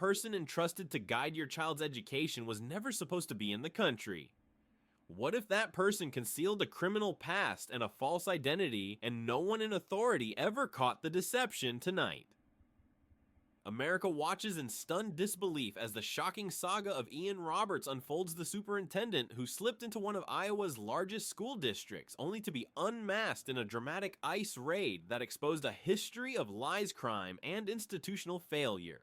person entrusted to guide your child's education was never supposed to be in the country? What if that person concealed a criminal past and a false identity, and no one in authority ever caught the deception tonight? America watches in stunned disbelief as the shocking saga of Ian Roberts unfolds, the superintendent who slipped into one of Iowa's largest school districts, only to be unmasked in a dramatic ICE raid that exposed a history of lies, crime, and institutional failure.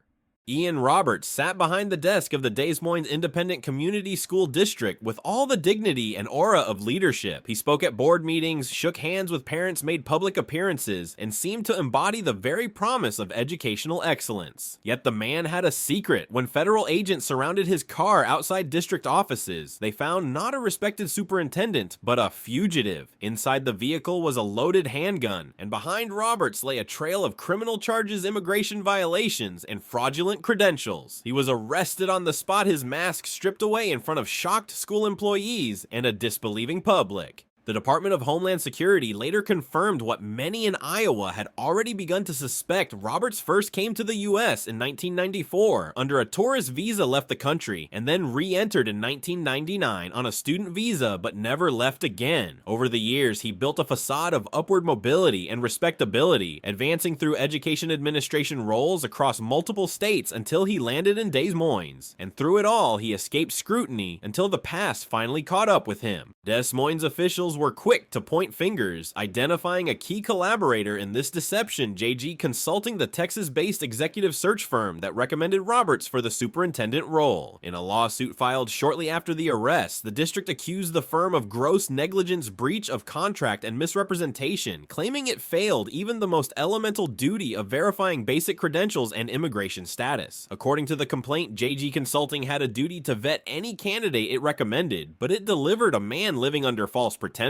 Ian Roberts sat behind the desk of the Des Moines Independent Community School District with all the dignity and aura of leadership. He spoke at board meetings, shook hands with parents, made public appearances, and seemed to embody the very promise of educational excellence. Yet the man had a secret. When federal agents surrounded his car outside district offices, they found not a respected superintendent, but a fugitive. Inside the vehicle was a loaded handgun, and behind Roberts lay a trail of criminal charges, immigration violations, and fraudulent credentials. He was arrested on the spot, his mask stripped away in front of shocked school employees and a disbelieving public. The Department of Homeland Security later confirmed what many in Iowa had already begun to suspect. Roberts first came to the U.S. in 1994 under a tourist visa, left the country, and then re-entered in 1999 on a student visa but never left again. Over the years, he built a facade of upward mobility and respectability, advancing through education administration roles across multiple states until he landed in Des Moines. And through it all, he escaped scrutiny until the past finally caught up with him. Des Moines officials were quick to point fingers, identifying a key collaborator in this deception, JG Consulting, the Texas-based executive search firm that recommended Roberts for the superintendent role. In a lawsuit filed shortly after the arrest, the district accused the firm of gross negligence, breach of contract, and misrepresentation, claiming it failed even the most elemental duty of verifying basic credentials and immigration status. According to the complaint, JG Consulting had a duty to vet any candidate it recommended, but it delivered a man living under false pretenses.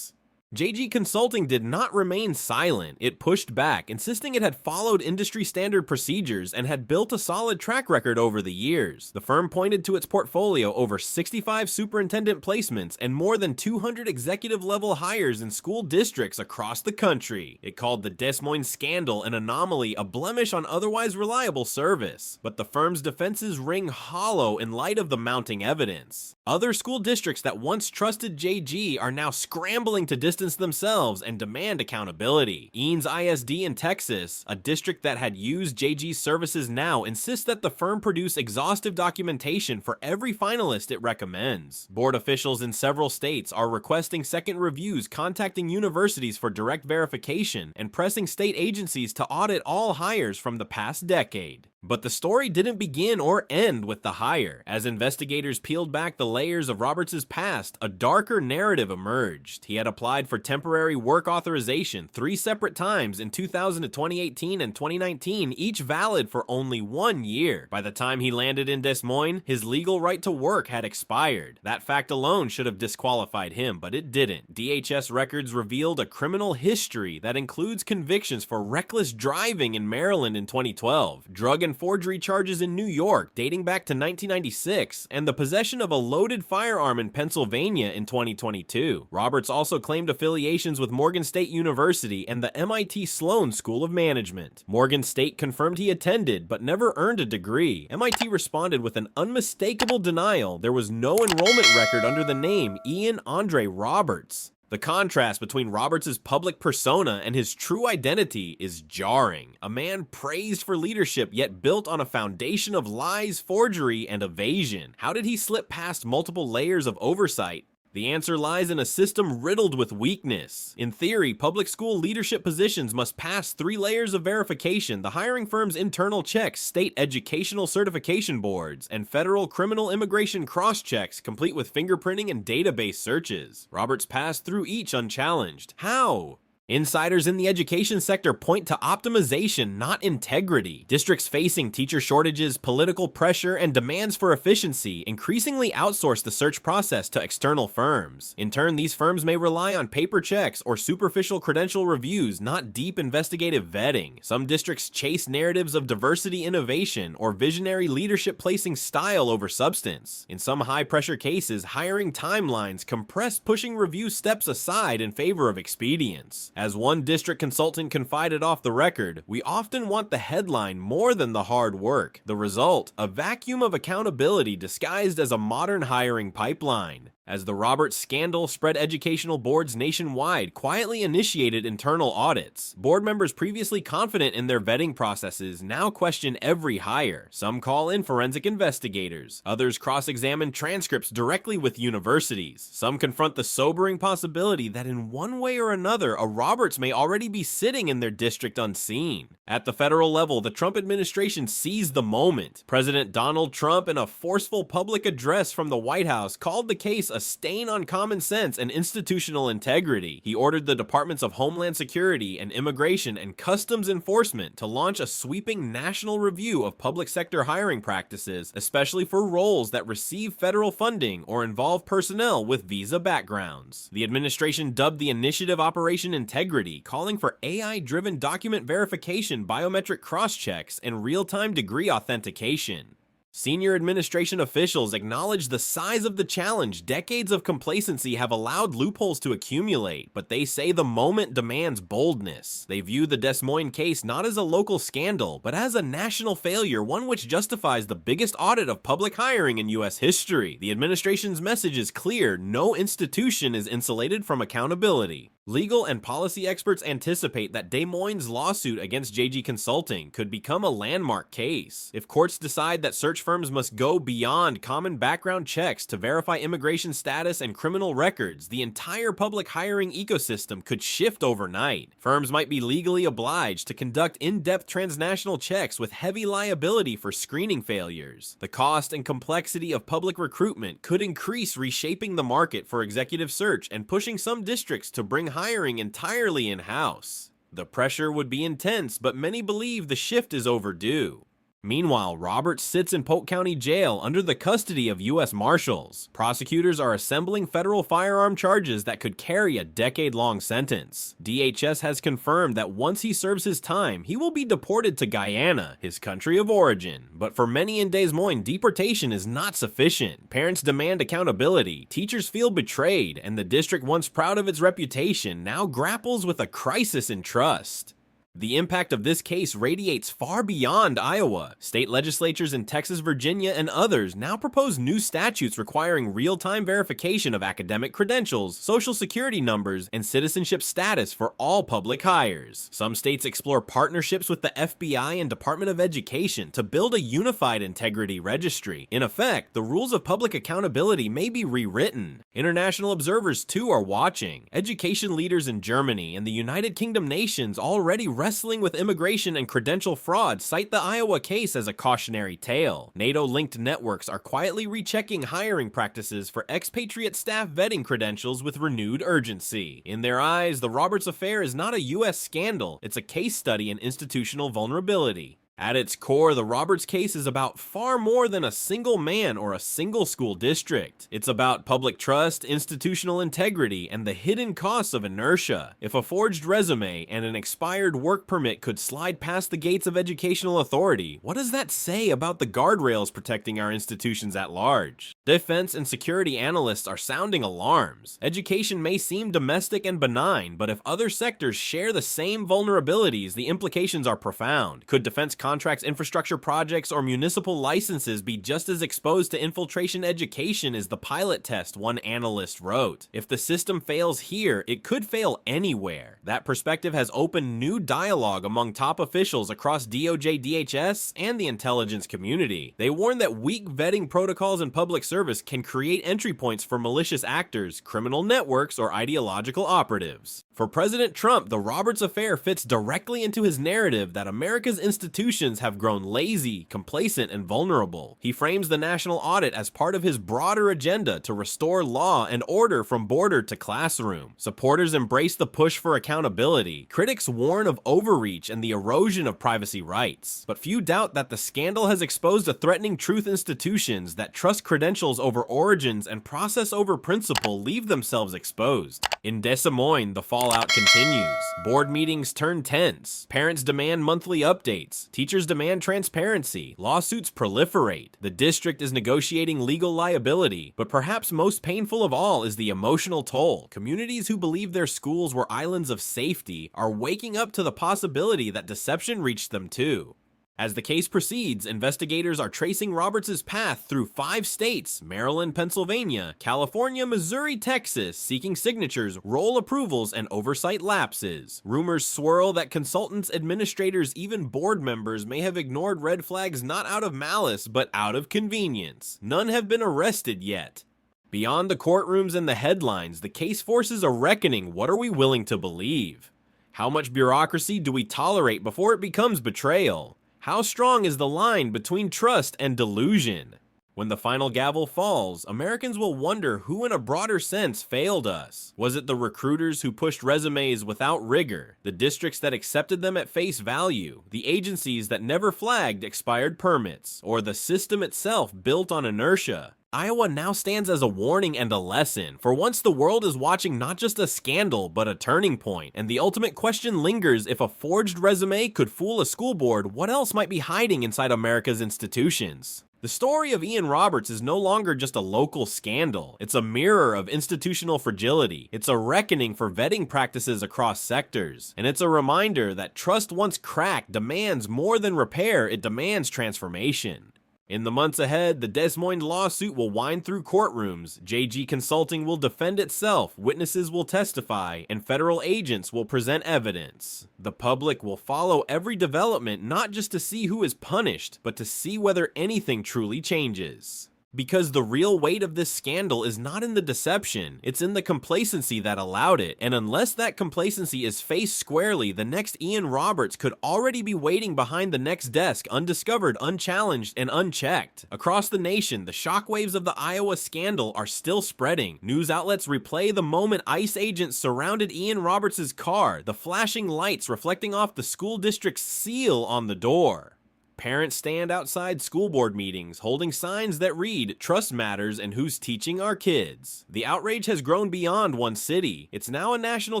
JG Consulting did not remain silent. It pushed back, insisting it had followed industry standard procedures and had built a solid track record over the years. The firm pointed to its portfolio over 65 superintendent placements and more than 200 executive-level hires in school districts across the country. It called the Des Moines scandal an anomaly, a blemish on otherwise reliable service. But the firm's defenses ring hollow in light of the mounting evidence. Other school districts that once trusted JG are now scrambling to distance themselves and demand accountability. Eanes ISD in Texas, a district that had used JG's services, now insists that the firm produce exhaustive documentation for every finalist it recommends. Board officials in several states are requesting second reviews, contacting universities for direct verification, and pressing state agencies to audit all hires from the past decade. But the story didn't begin or end with the hire. As investigators peeled back the layers of Roberts' past, a darker narrative emerged. He had applied for temporary work authorization 3 separate times in 2000 to 2018 and 2019, each valid for only 1 year. By the time he landed in Des Moines, his legal right to work had expired. That fact alone should have disqualified him, but it didn't. DHS records revealed a criminal history that includes convictions for reckless driving in Maryland in 2012, drug and forgery charges in New York dating back to 1996, and the possession of a loaded firearm in Pennsylvania in 2022. Roberts also claimed affiliations with Morgan State University and the MIT Sloan School of Management. Morgan State confirmed he attended, but never earned a degree. MIT responded with an unmistakable denial. There was no enrollment record under the name Ian Andre Roberts. The contrast between Roberts' public persona and his true identity is jarring. A man praised for leadership, yet built on a foundation of lies, forgery, and evasion. How did he slip past multiple layers of oversight? The answer lies in a system riddled with weakness. In theory, public school leadership positions must pass 3 layers of verification: the hiring firm's internal checks, state educational certification boards, and federal criminal immigration cross-checks, complete with fingerprinting and database searches. Roberts passed through each unchallenged. How? Insiders in the education sector point to optimization, not integrity. Districts facing teacher shortages, political pressure, and demands for efficiency increasingly outsource the search process to external firms. In turn, these firms may rely on paper checks or superficial credential reviews, not deep investigative vetting. Some districts chase narratives of diversity, innovation, or visionary leadership, placing style over substance. In some high-pressure cases, hiring timelines compress, pushing review steps aside in favor of expedience. As one district consultant confided off the record, "We often want the headline more than the hard work." The result, a vacuum of accountability disguised as a modern hiring pipeline. As the Roberts scandal spread, educational boards nationwide quietly initiated internal audits. Board members previously confident in their vetting processes now question every hire. Some call in forensic investigators. Others cross-examine transcripts directly with universities. Some confront the sobering possibility that in one way or another, a Roberts may already be sitting in their district unseen. At the federal level, the Trump administration seized the moment. President Donald Trump, in a forceful public address from the White House, called the case a stain on common sense and institutional integrity. He ordered the Departments of Homeland Security and Immigration and Customs Enforcement to launch a sweeping national review of public sector hiring practices, especially for roles that receive federal funding or involve personnel with visa backgrounds. The administration dubbed the initiative Operation Integrity, calling for AI-driven document verification, biometric cross-checks, and real-time degree authentication. Senior administration officials acknowledge the size of the challenge. Decades of complacency have allowed loopholes to accumulate, but they say the moment demands boldness. They view the Des Moines case not as a local scandal, but as a national failure, one which justifies the biggest audit of public hiring in U.S. history. The administration's message is clear: no institution is insulated from accountability. Legal and policy experts anticipate that Des Moines' lawsuit against JG Consulting could become a landmark case. If courts decide that search firms must go beyond common background checks to verify immigration status and criminal records, the entire public hiring ecosystem could shift overnight. Firms might be legally obliged to conduct in-depth transnational checks with heavy liability for screening failures. The cost and complexity of public recruitment could increase, reshaping the market for executive search and pushing some districts to bring hiring entirely in-house. The pressure would be intense, but many believe the shift is overdue. Meanwhile, Roberts sits in Polk County Jail under the custody of U.S. Marshals. Prosecutors are assembling federal firearm charges that could carry a decade-long sentence. DHS has confirmed that once he serves his time, he will be deported to Guyana, his country of origin. But for many in Des Moines, deportation is not sufficient. Parents demand accountability, teachers feel betrayed, and the district, once proud of its reputation, now grapples with a crisis in trust. The impact of this case radiates far beyond Iowa. State legislatures in Texas, Virginia, and others now propose new statutes requiring real-time verification of academic credentials, social security numbers, and citizenship status for all public hires. Some states explore partnerships with the FBI and Department of Education to build a unified integrity registry. In effect, the rules of public accountability may be rewritten. International observers, too, are watching. Education leaders in Germany and the United Kingdom nations already wrestling with immigration and credential fraud cite the Iowa case as a cautionary tale. NATO-linked networks are quietly rechecking hiring practices for expatriate staff vetting credentials with renewed urgency. In their eyes, the Roberts affair is not a U.S. scandal, it's a case study in institutional vulnerability. At its core, the Roberts case is about far more than a single man or a single school district. It's about public trust, institutional integrity, and the hidden costs of inertia. If a forged resume and an expired work permit could slide past the gates of educational authority, what does that say about the guardrails protecting our institutions at large? Defense and security analysts are sounding alarms. Education may seem domestic and benign, but if other sectors share the same vulnerabilities, the implications are profound. Could defense contracts, infrastructure projects, or municipal licenses be just as exposed to infiltration education as the pilot test, one analyst wrote? If the system fails here, it could fail anywhere. That perspective has opened new dialogue among top officials across DOJ, DHS, and the intelligence community. They warn that weak vetting protocols in public service can create entry points for malicious actors, criminal networks, or ideological operatives. For President Trump, the Roberts affair fits directly into his narrative that America's institutions have grown lazy, complacent, and vulnerable. He frames the national audit as part of his broader agenda to restore law and order from border to classroom. Supporters embrace the push for accountability. Critics warn of overreach and the erosion of privacy rights. But few doubt that the scandal has exposed a threatening truth. Institutions that trust credentials over origins and process over principle leave themselves exposed. In Des Moines, the fall fallout continues. Board meetings turn tense. Parents demand monthly updates. Teachers demand transparency. Lawsuits proliferate. The district is negotiating legal liability. But perhaps most painful of all is the emotional toll. Communities who believe their schools were islands of safety are waking up to the possibility that deception reached them too. As the case proceeds, investigators are tracing Roberts' path through 5 states, Maryland, Pennsylvania, California, Missouri, Texas, seeking signatures, roll approvals, and oversight lapses. Rumors swirl that consultants, administrators, even board members may have ignored red flags not out of malice, but out of convenience. None have been arrested yet. Beyond the courtrooms and the headlines, the case forces a reckoning. What are we willing to believe? How much bureaucracy do we tolerate before it becomes betrayal? How strong is the line between trust and delusion? When the final gavel falls, Americans will wonder who in a broader sense failed us. Was it the recruiters who pushed resumes without rigor, the districts that accepted them at face value, the agencies that never flagged expired permits, or the system itself built on inertia? Iowa now stands as a warning and a lesson. For once, the world is watching not just a scandal, but a turning point. And the ultimate question lingers: if a forged resume could fool a school board, what else might be hiding inside America's institutions? The story of Ian Roberts is no longer just a local scandal. It's a mirror of institutional fragility. It's a reckoning for vetting practices across sectors. And it's a reminder that trust once cracked demands more than repair, it demands transformation. In the months ahead, the Des Moines lawsuit will wind through courtrooms, JG Consulting will defend itself, witnesses will testify, and federal agents will present evidence. The public will follow every development not just to see who is punished, but to see whether anything truly changes. Because the real weight of this scandal is not in the deception, it's in the complacency that allowed it, and unless that complacency is faced squarely, the next Ian Roberts could already be waiting behind the next desk, undiscovered, unchallenged, and unchecked. Across the nation, the shockwaves of the Iowa scandal are still spreading. News outlets replay the moment ICE agents surrounded Ian Roberts' car, the flashing lights reflecting off the school district's seal on the door. Parents stand outside school board meetings, holding signs that read, "Trust matters and who's teaching our kids." The outrage has grown beyond one city. It's now a national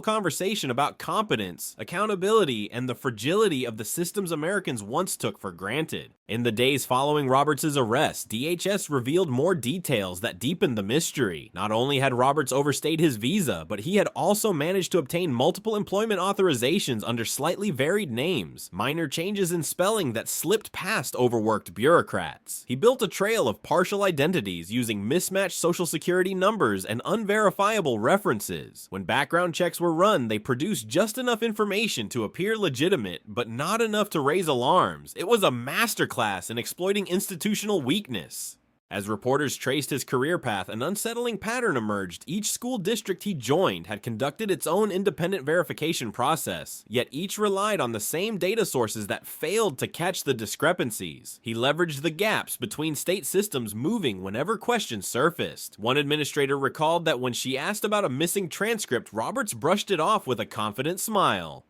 conversation about competence, accountability, and the fragility of the systems Americans once took for granted. In the days following Roberts' arrest, DHS revealed more details that deepened the mystery. Not only had Roberts overstayed his visa, but he had also managed to obtain multiple employment authorizations under slightly varied names, minor changes in spelling that slipped past overworked bureaucrats. He built a trail of partial identities using mismatched social security numbers and unverifiable references. When background checks were run, they produced just enough information to appear legitimate, but not enough to raise alarms. It was a masterclass in exploiting institutional weakness. As reporters traced his career path, an unsettling pattern emerged. Each school district he joined had conducted its own independent verification process, yet each relied on the same data sources that failed to catch the discrepancies. He leveraged the gaps between state systems, moving whenever questions surfaced. One administrator recalled that when she asked about a missing transcript, Roberts brushed it off with a confident smile.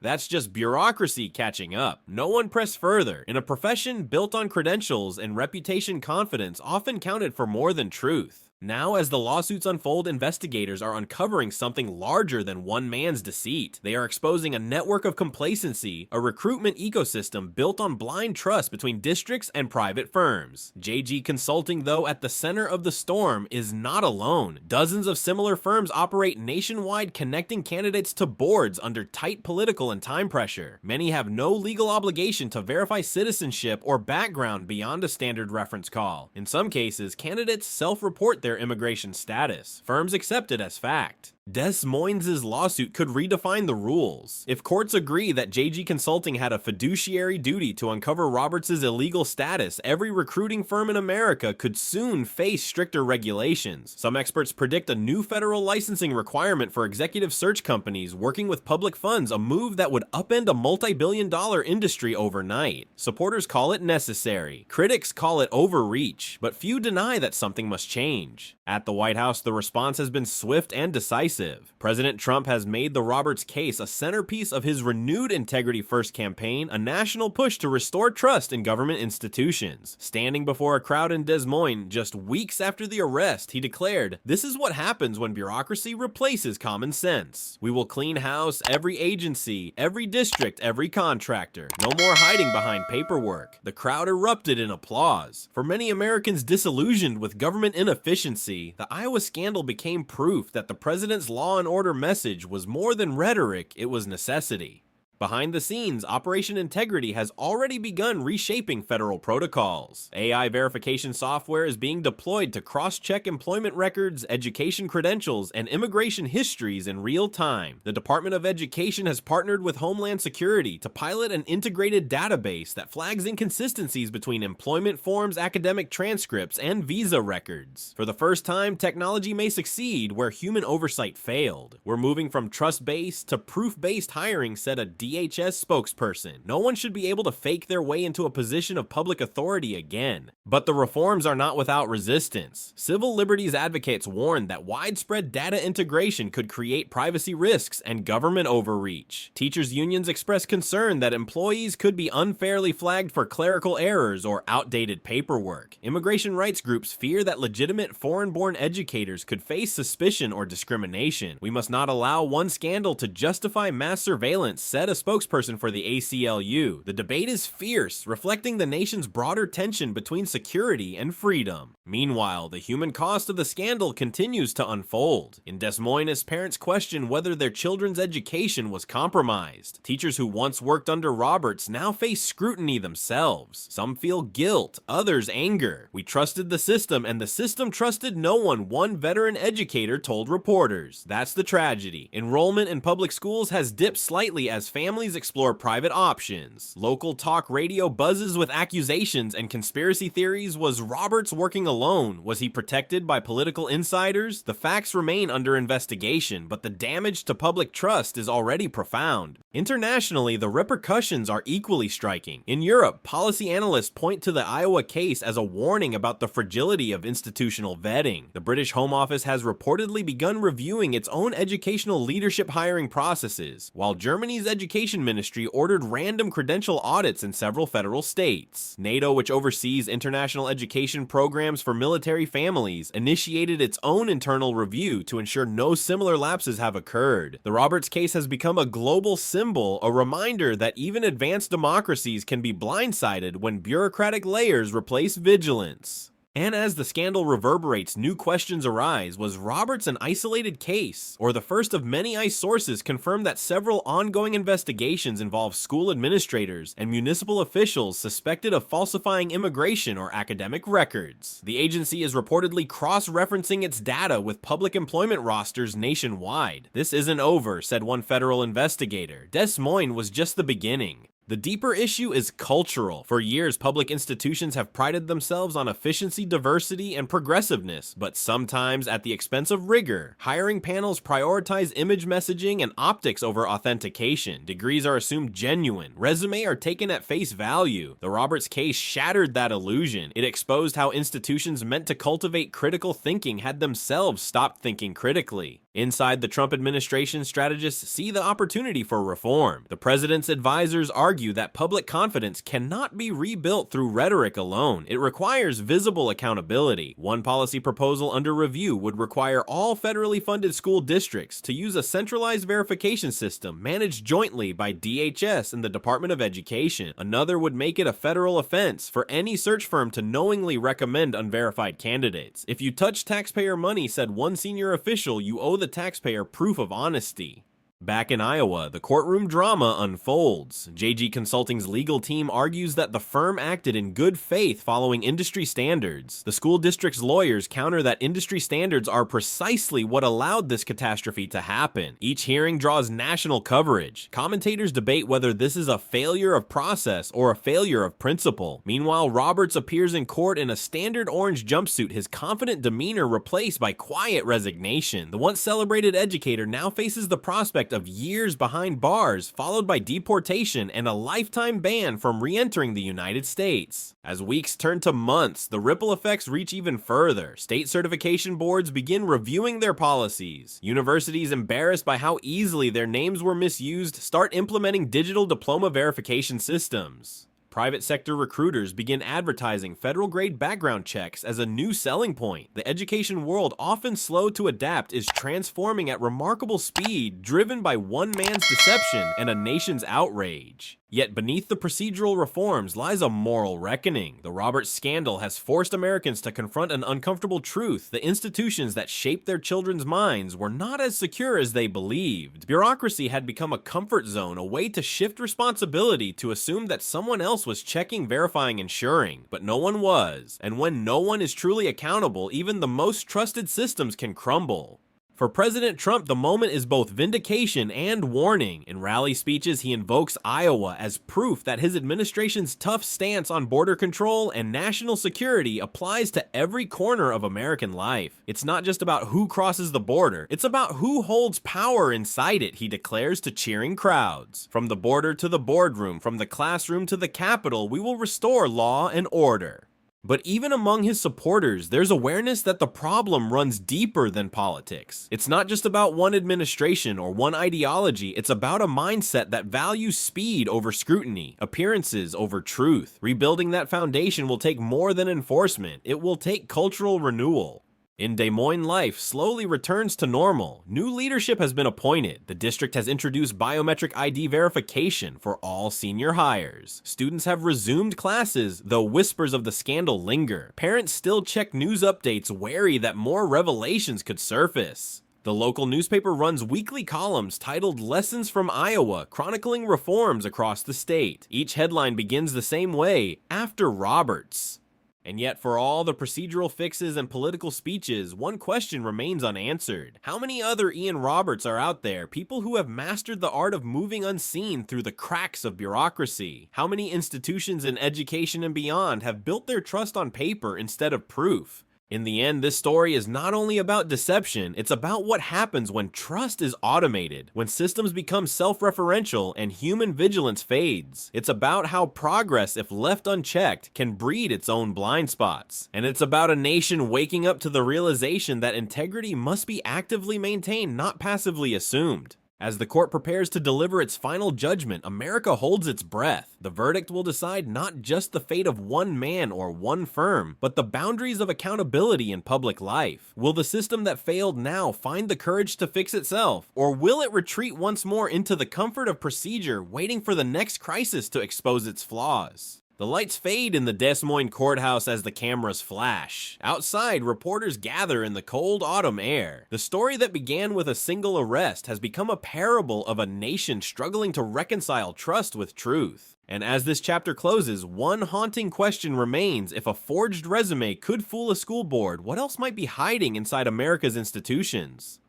That's just bureaucracy catching up. No one pressed further. In a profession built on credentials and reputation, confidence often counted for more than truth. Now, as the lawsuits unfold, investigators are uncovering something larger than one man's deceit. They are exposing a network of complacency, a recruitment ecosystem built on blind trust between districts and private firms. JG Consulting, though at the center of the storm, is not alone. Dozens of similar firms operate nationwide, connecting candidates to boards under tight political and time pressure. Many have no legal obligation to verify citizenship or background beyond a standard reference call. In some cases, candidates self-report their immigration status. Firms accept it as fact. Des Moines' lawsuit could redefine the rules. If courts agree that JG Consulting had a fiduciary duty to uncover Roberts' illegal status, every recruiting firm in America could soon face stricter regulations. Some experts predict a new federal licensing requirement for executive search companies working with public funds, a move that would upend a multi-billion-dollar industry overnight. Supporters call it necessary. Critics call it overreach, but few deny that something must change. At the White House, the response has been swift and decisive. President Trump has made the Roberts case a centerpiece of his renewed Integrity First campaign, a national push to restore trust in government institutions. Standing before a crowd in Des Moines just weeks after the arrest, he declared, "This is what happens when bureaucracy replaces common sense. We will clean house every agency, every district, every contractor. No more hiding behind paperwork." The crowd erupted in applause. For many Americans disillusioned with government inefficiency, the Iowa scandal became proof that the president's law and order message was more than rhetoric, it was necessity. Behind the scenes, Operation Integrity has already begun reshaping federal protocols. AI verification software is being deployed to cross-check employment records, education credentials, and immigration histories in real time. The Department of Education has partnered with Homeland Security to pilot an integrated database that flags inconsistencies between employment forms, academic transcripts, and visa records. For the first time, technology may succeed where human oversight failed. We're moving from trust-based to proof-based hiring, said a DHS spokesperson. No one should be able to fake their way into a position of public authority again. But the reforms are not without resistance. Civil liberties advocates warn that widespread data integration could create privacy risks and government overreach. Teachers' unions express concern that employees could be unfairly flagged for clerical errors or outdated paperwork. Immigration rights groups fear that legitimate foreign-born educators could face suspicion or discrimination. "We must not allow one scandal to justify mass surveillance," said a spokesperson for the ACLU. The debate is fierce, reflecting the nation's broader tension between security and freedom. Meanwhile, the human cost of the scandal continues to unfold. In Des Moines, parents question whether their children's education was compromised. Teachers who once worked under Roberts now face scrutiny themselves. Some feel guilt, others anger. "We trusted the system, and the system trusted no one," one veteran educator told reporters. That's the tragedy. Enrollment in public schools has dipped slightly as families explore private options. Local talk radio buzzes with accusations and conspiracy theories. Was Roberts working alone? Was he protected by political insiders? The facts remain under investigation, but the damage to public trust is already profound. Internationally, the repercussions are equally striking. In Europe, policy analysts point to the Iowa case as a warning about the fragility of institutional vetting. The British Home Office has reportedly begun reviewing its own educational leadership hiring processes, while Germany's education ministry ordered random credential audits in several federal states. NATO, which oversees international education programs for military families, initiated its own internal review to ensure no similar lapses have occurred. The Roberts case has become a global symbol, a reminder that even advanced democracies can be blindsided when bureaucratic layers replace vigilance. And as the scandal reverberates, new questions arise. Was Roberts an isolated case, or the first of many ICE sources confirm that several ongoing investigations involve school administrators and municipal officials suspected of falsifying immigration or academic records? The agency is reportedly cross-referencing its data with public employment rosters nationwide. "This isn't over," said one federal investigator. "Des Moines was just the beginning." The deeper issue is cultural. For years, public institutions have prided themselves on efficiency, diversity, and progressiveness, but sometimes at the expense of rigor. Hiring panels prioritize image messaging and optics over authentication. Degrees are assumed genuine. Resumes are taken at face value. The Roberts case shattered that illusion. It exposed how institutions meant to cultivate critical thinking had themselves stopped thinking critically. Inside the Trump administration, strategists see the opportunity for reform. The president's advisors argue that public confidence cannot be rebuilt through rhetoric alone. It requires visible accountability. One policy proposal under review would require all federally funded school districts to use a centralized verification system managed jointly by DHS and the Department of Education. Another would make it a federal offense for any search firm to knowingly recommend unverified candidates. "If you touch taxpayer money," said one senior official, "you owe the taxpayer proof of honesty." Back in Iowa, the courtroom drama unfolds. JG Consulting's legal team argues that the firm acted in good faith following industry standards. The school district's lawyers counter that industry standards are precisely what allowed this catastrophe to happen. Each hearing draws national coverage. Commentators debate whether this is a failure of process or a failure of principle. Meanwhile, Roberts appears in court in a standard orange jumpsuit, his confident demeanor replaced by quiet resignation. The once celebrated educator now faces the prospect prospect of years behind bars, followed by deportation and a lifetime ban from re-entering the United States. As weeks turn to months, the ripple effects reach even further. State certification boards begin reviewing their policies. Universities, embarrassed by how easily their names were misused, start implementing digital diploma verification systems. Private sector recruiters begin advertising federal-grade background checks as a new selling point. The education world, often slow to adapt, is transforming at remarkable speed, driven by one man's deception and a nation's outrage. Yet beneath the procedural reforms lies a moral reckoning. The Roberts scandal has forced Americans to confront an uncomfortable truth. The institutions that shaped their children's minds were not as secure as they believed. Bureaucracy had become a comfort zone, a way to shift responsibility, to assume that someone else was checking, verifying, ensuring. But no one was. And when no one is truly accountable, even the most trusted systems can crumble. For President Trump, the moment is both vindication and warning. In rally speeches, he invokes Iowa as proof that his administration's tough stance on border control and national security applies to every corner of American life. It's not just about who crosses the border, it's about who holds power inside it, he declares to cheering crowds. From the border to the boardroom, from the classroom to the Capitol, we will restore law and order. But even among his supporters, there's awareness that the problem runs deeper than politics. It's not just about one administration or one ideology, it's about a mindset that values speed over scrutiny, appearances over truth. Rebuilding that foundation will take more than enforcement, it will take cultural renewal. In Des Moines, life slowly returns to normal. New leadership has been appointed. The district has introduced biometric ID verification for all senior hires. Students have resumed classes, though whispers of the scandal linger. Parents still check news updates, wary that more revelations could surface. The local newspaper runs weekly columns titled Lessons from Iowa, chronicling reforms across the state. Each headline begins the same way: after Roberts. And yet, for all the procedural fixes and political speeches, one question remains unanswered. How many other Ian Roberts are out there, people who have mastered the art of moving unseen through the cracks of bureaucracy? How many institutions in education and beyond have built their trust on paper instead of proof? In the end, this story is not only about deception, it's about what happens when trust is automated, when systems become self-referential and human vigilance fades. It's about how progress, if left unchecked, can breed its own blind spots. And it's about a nation waking up to the realization that integrity must be actively maintained, not passively assumed. As the court prepares to deliver its final judgment, America holds its breath. The verdict will decide not just the fate of one man or one firm, but the boundaries of accountability in public life. Will the system that failed now find the courage to fix itself? Or will it retreat once more into the comfort of procedure, waiting for the next crisis to expose its flaws? The lights fade in the Des Moines courthouse as the cameras flash. Outside, reporters gather in the cold autumn air. The story that began with a single arrest has become a parable of a nation struggling to reconcile trust with truth. And as this chapter closes, one haunting question remains: if a forged resume could fool a school board, what else might be hiding inside America's institutions?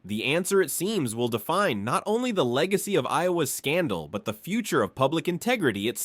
The answer, it seems, will define not only the legacy of Iowa's scandal, but the future of public integrity itself.